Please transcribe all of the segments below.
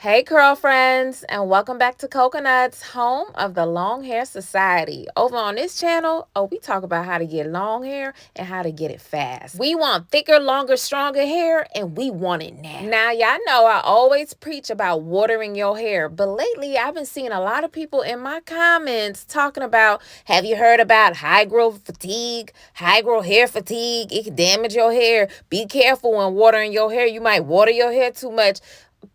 Hey, curl friends, and welcome back to Cocaknotz, home of the Long Hair Society. Over on this channel, we talk about how to get long hair and how to get it fast. We want thicker, longer, stronger hair, and we want it now. Now, y'all know I always preach about watering your hair, but lately I've been seeing a lot of people in my comments talking about, have you heard about high growth fatigue, high growth hair fatigue? It can damage your hair. Be careful when watering your hair. You might water your hair too much.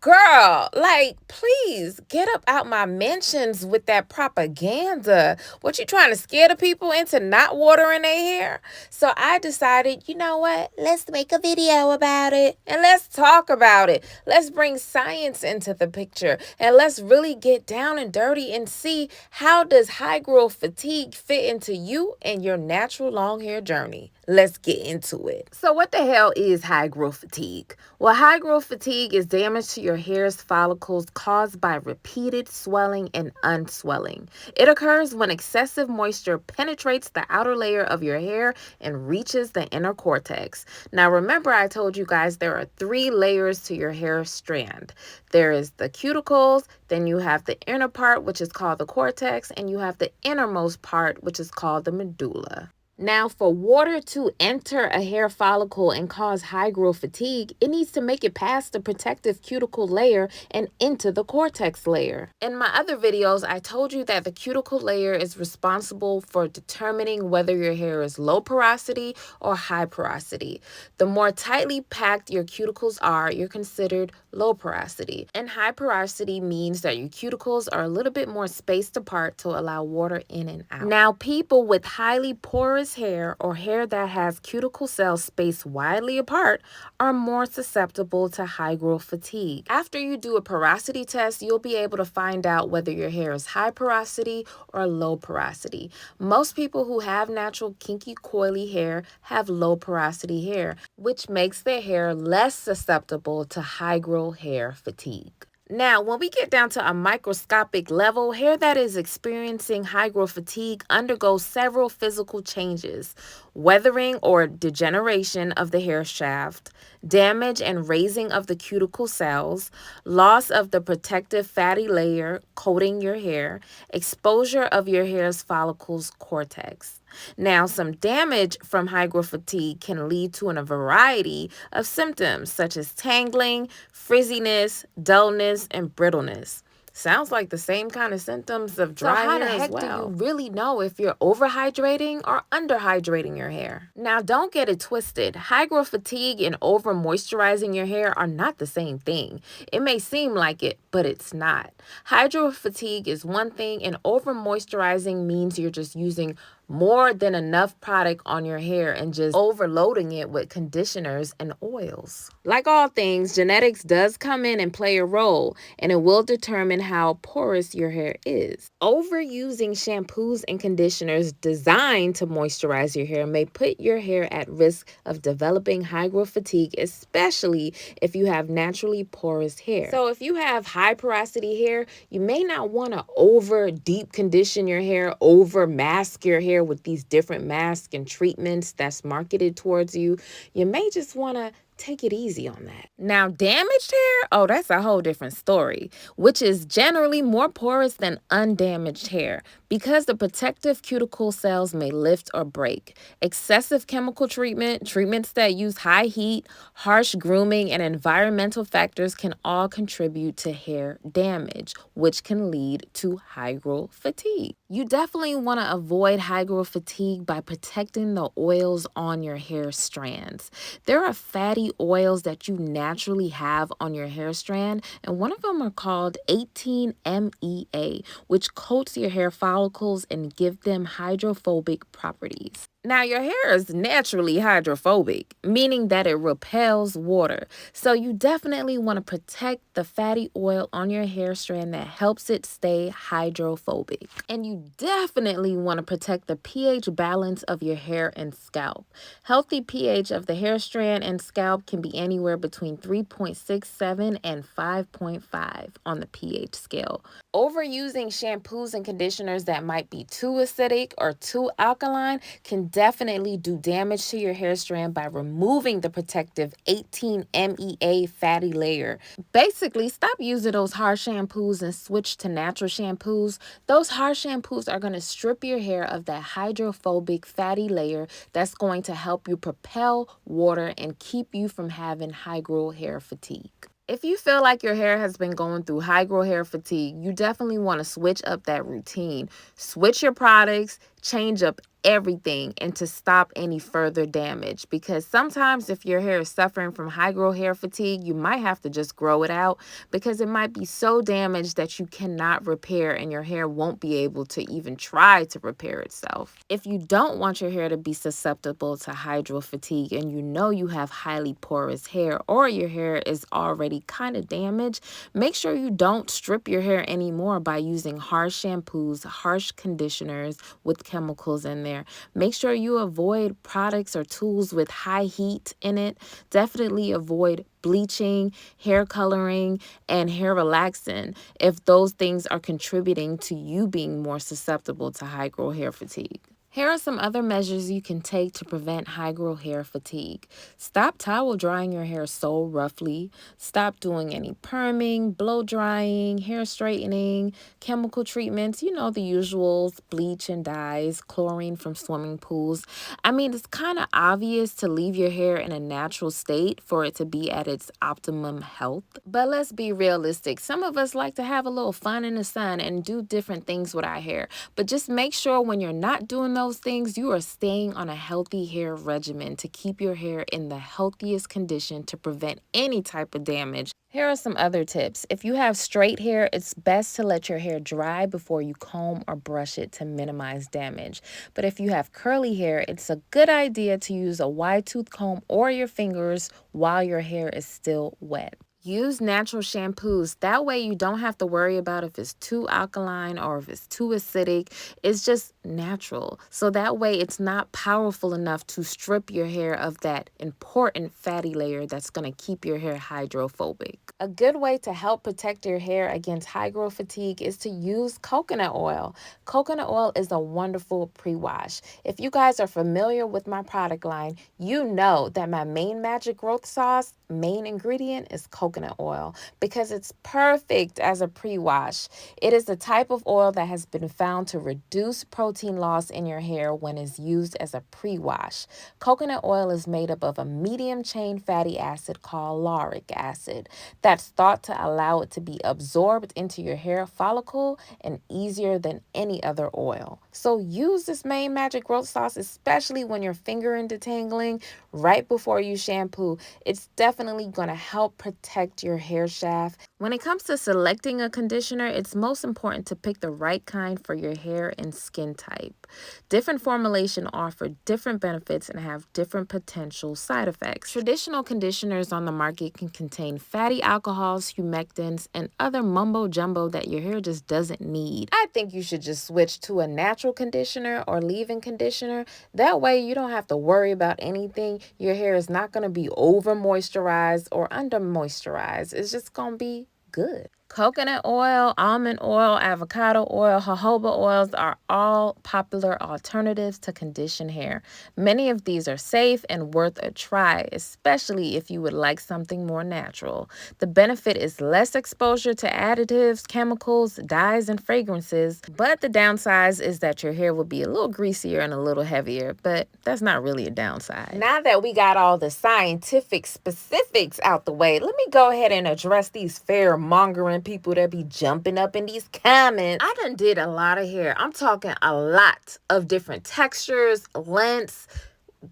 Girl, like, please get up out my mentions with that propaganda. What, you trying to scare the people into not watering their hair? So I decided, you know what? Let's make a video about it and let's talk about it. Let's bring science into the picture and let's really get down and dirty and see, how does high growth fatigue fit into you and your natural long hair journey? Let's get into it. So what the hell is high growth fatigue? Well, high growth fatigue is damage to your hair's follicles caused by repeated swelling and unswelling. It occurs when excessive moisture penetrates the outer layer of your hair and reaches the inner cortex. Now, remember I told you guys there are 3 layers to your hair strand. There is the cuticles, then you have the inner part, which is called the cortex, and you have the innermost part, which is called the medulla. Now, for water to enter a hair follicle and cause high growth fatigue, it needs to make it past the protective cuticle layer and into the cortex layer. In my other videos, I told you that the cuticle layer is responsible for determining whether your hair is low porosity or high porosity. The more tightly packed your cuticles are, you're considered low porosity. And high porosity means that your cuticles are a little bit more spaced apart to allow water in and out. Now, people with highly porous hair or hair that has cuticle cells spaced widely apart are more susceptible to high growth fatigue. After you do a porosity test, you'll be able to find out whether your hair is high porosity or low porosity. Most people who have natural kinky coily hair have low porosity hair, which makes their hair less susceptible to high growth hair fatigue. Now, when we get down to a microscopic level, hair that is experiencing high growth fatigue undergoes several physical changes: weathering or degeneration of the hair shaft, damage and raising of the cuticle cells, loss of the protective fatty layer coating your hair, exposure of your hair's follicles cortex. Now, some damage from high growth fatigue can lead to a variety of symptoms such as tangling, frizziness, dullness, and brittleness. Sounds like the same kind of symptoms of dry hair as well. So how the heck do you really know if you're overhydrating or underhydrating your hair? Now, don't get it twisted. High growth fatigue and over moisturizing your hair are not the same thing. It may seem like it, but it's not. Hydro fatigue is one thing, and over moisturizing means you're just using more than enough product on your hair and just overloading it with conditioners and oils. Like all things, genetics does come in and play a role, and it will determine how porous your hair is. Overusing shampoos and conditioners designed to moisturize your hair may put your hair at risk of developing high growth fatigue, especially if you have naturally porous hair. So if you have high porosity hair, you may not want to over deep condition your hair, over mask your hair with these different masks and treatments that's marketed towards you. You may just want to take it easy on that. Now, damaged hair, that's a whole different story, which is generally more porous than undamaged hair because the protective cuticle cells may lift or break. Excessive chemical treatments that use high heat, harsh grooming, and environmental factors can all contribute to hair damage, which can lead to high growth fatigue. You definitely want to avoid high growth fatigue by protecting the oils on your hair strands. There are fatty oils that you naturally have on your hair strand, and one of them are called 18-MEA, which coats your hair follicles and give them hydrophobic properties. Now, your hair is naturally hydrophobic, meaning that it repels water. So you definitely want to protect the fatty oil on your hair strand that helps it stay hydrophobic. And you definitely want to protect the pH balance of your hair and scalp. Healthy pH of the hair strand and scalp can be anywhere between 3.67 and 5.5 on the pH scale. Overusing shampoos and conditioners that might be too acidic or too alkaline can definitely do damage to your hair strand by removing the protective 18 MEA fatty layer. Basically, stop using those harsh shampoos and switch to natural shampoos. Those harsh shampoos are going to strip your hair of that hydrophobic fatty layer that's going to help you propel water and keep you from having hydral hair fatigue. If you feel like your hair has been going through hydral hair fatigue, you definitely want to switch up that routine. Switch your products, change up everything, and to stop any further damage, because sometimes if your hair is suffering from hydral hair fatigue, you might have to just grow it out because it might be so damaged that you cannot repair and your hair won't be able to even try to repair itself. If you don't want your hair to be susceptible to hydral fatigue and you know you have highly porous hair or your hair is already kind of damaged, make sure you don't strip your hair anymore by using harsh shampoos, harsh conditioners with chemicals in there. Make sure you avoid products or tools with high heat in it. Definitely avoid bleaching, hair coloring, and hair relaxant if those things are contributing to you being more susceptible to hydral hair fatigue. Here are some other measures you can take to prevent hydral hair fatigue. Stop towel drying your hair so roughly. Stop doing any perming, blow drying, hair straightening, chemical treatments, the usuals, bleach and dyes, chlorine from swimming pools. I mean, it's kind of obvious to leave your hair in a natural state for it to be at its optimum health. But let's be realistic. Some of us like to have a little fun in the sun and do different things with our hair. But just make sure when you're not doing those things, you are staying on a healthy hair regimen to keep your hair in the healthiest condition to prevent any type of damage. Here are some other tips. If you have straight hair, it's best to let your hair dry before you comb or brush it to minimize damage. But if you have curly hair, it's a good idea to use a wide tooth comb or your fingers while your hair is still wet. Use natural shampoos. That way you don't have to worry about if it's too alkaline or if it's too acidic. It's just natural. So that way it's not powerful enough to strip your hair of that important fatty layer that's going to keep your hair hydrophobic. A good way to help protect your hair against hydro fatigue is to use coconut oil. Coconut oil is a wonderful pre-wash. If you guys are familiar with my product line, you know that my main magic growth sauce main ingredient is coconut oil because it's perfect as a pre-wash. It is the type of oil that has been found to reduce protein loss in your hair when it's used as a pre-wash. Coconut oil is made up of a medium chain fatty acid called lauric acid that's thought to allow it to be absorbed into your hair follicle and easier than any other oil. So use this main magic growth sauce, especially when you're finger and detangling right before you shampoo. It's definitely going to help protect your hair shaft. When it comes to selecting a conditioner, it's most important to pick the right kind for your hair and skin type. Different formulations offer different benefits and have different potential side effects. Traditional conditioners on the market can contain fatty alcohols, humectants, and other mumbo jumbo that your hair just doesn't need. I think you should just switch to a natural conditioner or leave-in conditioner. That way you don't have to worry about anything. Your hair is not going to be over moisturized or under moisturized. It's just going to be good. Coconut oil, almond oil, avocado oil, jojoba oils are all popular alternatives to condition hair. Many of these are safe and worth a try, especially if you would like something more natural. The benefit is less exposure to additives, chemicals, dyes, and fragrances, but the downside is that your hair will be a little greasier and a little heavier, but that's not really a downside. Now that we got all the scientific specifics out the way, let me go ahead and address these fear-mongering people that be jumping up in these comments. I done did a lot of hair. I'm talking a lot of different textures, lengths,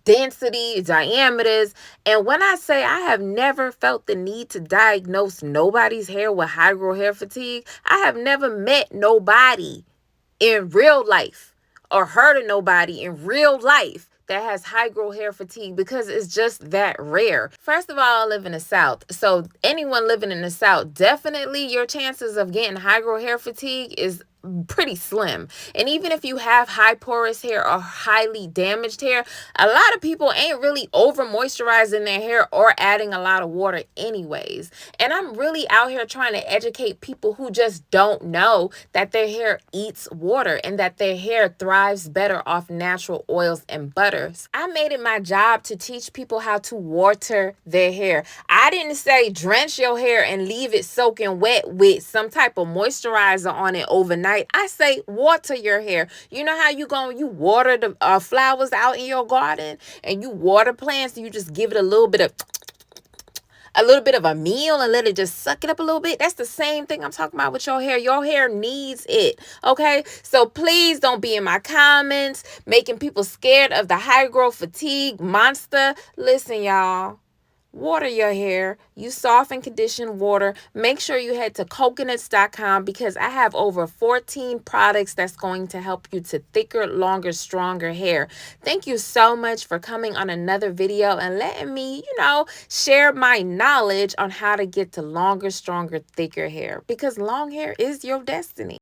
density, diameters. And when I say I have never felt the need to diagnose nobody's hair with hydro hair fatigue, I have never met nobody in real life or heard of nobody in real life that has hydro hair fatigue because it's just that rare. First of all, I live in the South. So anyone living in the South, definitely your chances of getting hydro hair fatigue is pretty slim. And even if you have high porous hair or highly damaged hair, a lot of people ain't really over moisturizing their hair or adding a lot of water anyways. And I'm really out here trying to educate people who just don't know that their hair eats water and that their hair thrives better off natural oils and butters. I made it my job to teach people how to water their hair. I didn't say drench your hair and leave it soaking wet with some type of moisturizer on it overnight. I say water your hair. You know how you water the flowers out in your garden, and you water plants, and you just give it a little bit of a meal and let it just suck it up a little bit. That's the same thing I'm talking about with your hair. Your hair needs it. Okay, so please don't be in my comments making people scared of the hydro fatigue monster. Listen, y'all, water your hair. Use soft and conditioned water. Make sure you head to cocaknotz.com because I have over 14 products that's going to help you to thicker, longer, stronger hair. Thank you so much for coming on another video and letting me, share my knowledge on how to get to longer, stronger, thicker hair, because long hair is your destiny.